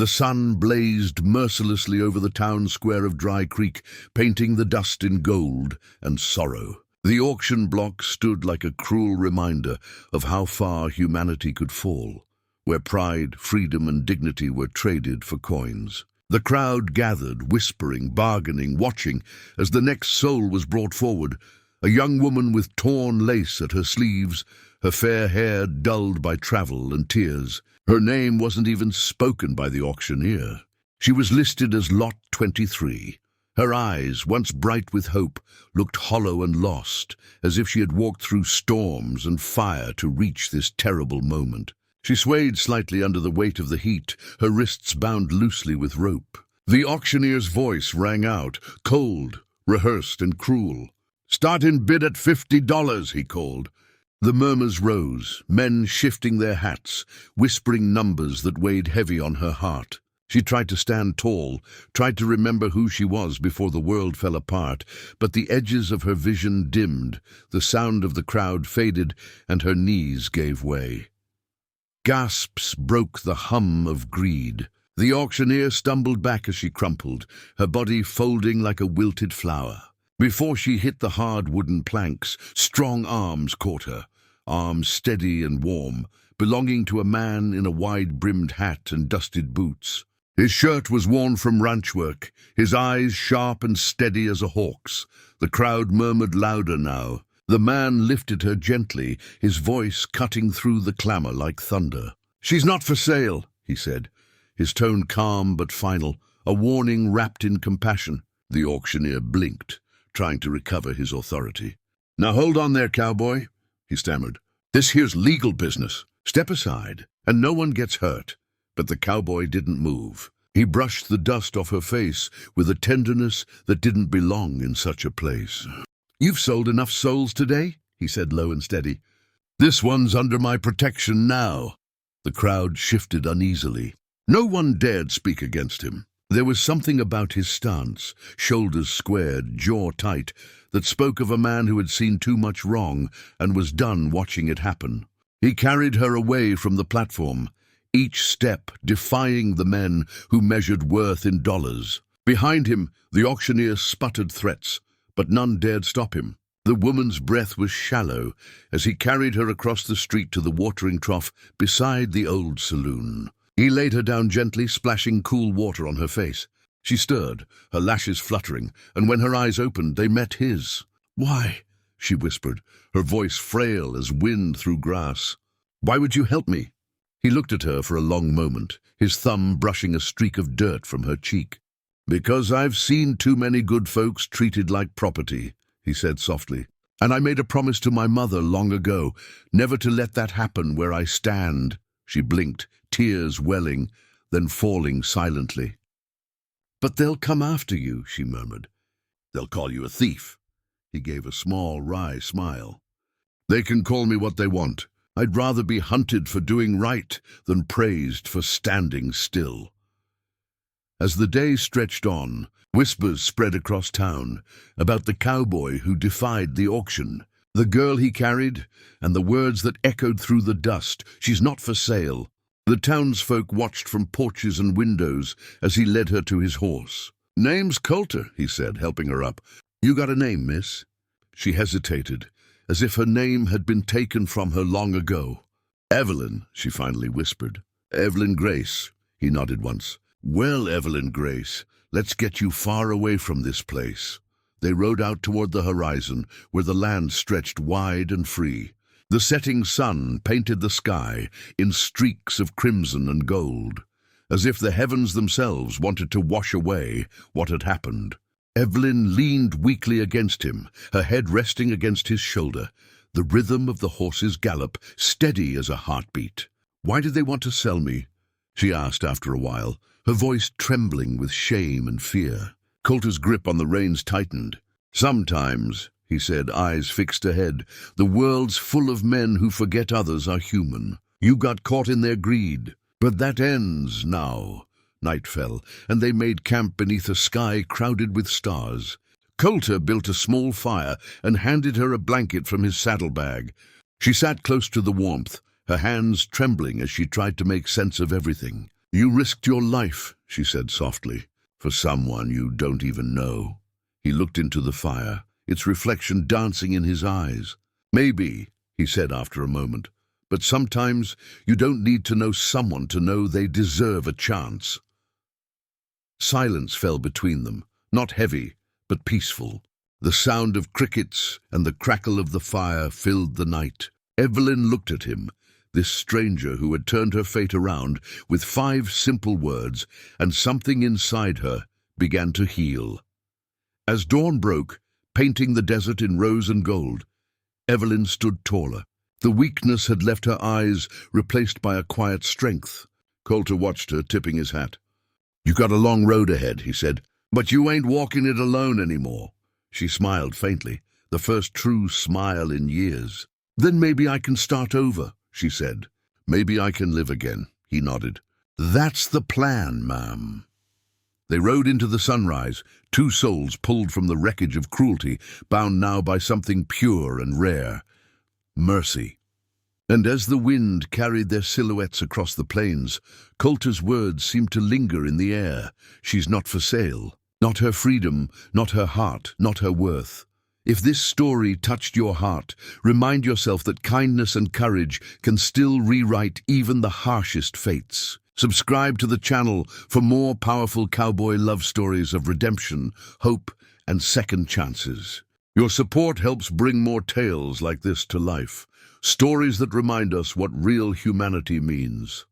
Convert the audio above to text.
The sun blazed mercilessly over the town square of Dry Creek, painting the dust in gold and sorrow. The auction block stood like a cruel reminder of how far humanity could fall, where pride, freedom, and dignity were traded for coins. The crowd gathered, whispering, bargaining, watching, as the next soul was brought forward, a young woman with torn lace at her sleeves, her fair hair dulled by travel and tears. Her name wasn't even spoken by the auctioneer. She was listed as Lot 23. Her eyes, once bright with hope, looked hollow and lost, as if she had walked through storms and fire to reach this terrible moment. She swayed slightly under the weight of the heat, her wrists bound loosely with rope. The auctioneer's voice rang out, cold, rehearsed, and cruel. "Start in bid at $50, he called. The murmurs rose, men shifting their hats, whispering numbers that weighed heavy on her heart. She tried to stand tall, tried to remember who she was before the world fell apart, but the edges of her vision dimmed, the sound of the crowd faded, and her knees gave way. Gasps broke the hum of greed. The auctioneer stumbled back as she crumpled, her body folding like a wilted flower. Before she hit the hard wooden planks, strong arms caught her, arms steady and warm, belonging to a man in a wide-brimmed hat and dusted boots. His shirt was worn from ranch work, his eyes sharp and steady as a hawk's. The crowd murmured louder now. The man lifted her gently, his voice cutting through the clamor like thunder. "She's not for sale," he said, his tone calm but final, a warning wrapped in compassion. The auctioneer blinked, trying to recover his authority. "Now hold on there, cowboy," he stammered. "This here's legal business. Step aside, and no one gets hurt." But the cowboy didn't move. He brushed the dust off her face with a tenderness that didn't belong in such a place. "You've sold enough souls today," he said low and steady. "This one's under my protection now." The crowd shifted uneasily. No one dared speak against him. There was something about his stance, shoulders squared, jaw tight, that spoke of a man who had seen too much wrong and was done watching it happen. He carried her away from the platform, each step defying the men who measured worth in dollars. Behind him, the auctioneer sputtered threats, but none dared stop him. The woman's breath was shallow as he carried her across the street to the watering trough beside the old saloon. He laid her down gently, splashing cool water on her face. She stirred, her lashes fluttering, and when her eyes opened, they met his. "Why?" she whispered, her voice frail as wind through grass. "Why would you help me?" He looked at her for a long moment, his thumb brushing a streak of dirt from her cheek. "Because I've seen too many good folks treated like property," he said softly. "And I made a promise to my mother long ago, never to let that happen where I stand." She blinked, tears welling, then falling silently. "But they'll come after you," she murmured. "They'll call you a thief." He gave a small, wry smile. "They can call me what they want. I'd rather be hunted for doing right than praised for standing still." As the day stretched on, whispers spread across town about the cowboy who defied the auction, the girl he carried, and the words that echoed through the dust, "She's not for sale." The townsfolk watched from porches and windows as he led her to his horse. "Name's Coulter," he said, helping her up. "You got a name, miss?" She hesitated, as if her name had been taken from her long ago. "Evelyn," she finally whispered. "Evelyn Grace," he nodded once. "Well, Evelyn Grace, let's get you far away from this place." They rode out toward the horizon, where the land stretched wide and free. The setting sun painted the sky in streaks of crimson and gold, as if the heavens themselves wanted to wash away what had happened. Evelyn leaned weakly against him, her head resting against his shoulder, the rhythm of the horse's gallop steady as a heartbeat. "Why did they want to sell me?" she asked after a while, her voice trembling with shame and fear. Coulter's grip on the reins tightened. "Sometimes," he said, eyes fixed ahead, "the world's full of men who forget others are human. You got caught in their greed. But that ends now." Night fell, and they made camp beneath a sky crowded with stars. Coulter built a small fire and handed her a blanket from his saddlebag. She sat close to the warmth, her hands trembling as she tried to make sense of everything. You risked your life, she said softly, for someone you don't even know. He looked into the fire, its reflection dancing in his eyes. Maybe, he said after a moment, but sometimes you don't need to know someone to know they deserve a chance. Silence fell between them, not heavy, but peaceful. The sound of crickets and the crackle of the fire filled the night. Evelyn looked at him, this stranger who had turned her fate around with 5 simple words, and something inside her began to heal. As dawn broke, painting the desert in rose and gold, Evelyn stood taller. The weakness had left her eyes, replaced by a quiet strength. Coulter watched her, tipping his hat. "You got a long road ahead," he said, "but you ain't walking it alone anymore." She smiled faintly, the first true smile in years. "Then maybe I can start over," she said. "Maybe I can live again," he nodded. "That's the plan, ma'am." They rode into the sunrise, 2 souls pulled from the wreckage of cruelty, bound now by something pure and rare, mercy. And as the wind carried their silhouettes across the plains, Coulter's words seemed to linger in the air. She's not for sale. Not her freedom, not her heart, not her worth. If this story touched your heart, remind yourself that kindness and courage can still rewrite even the harshest fates. Subscribe to the channel for more powerful cowboy love stories of redemption, hope, and second chances. Your support helps bring more tales like this to life. Stories that remind us what real humanity means.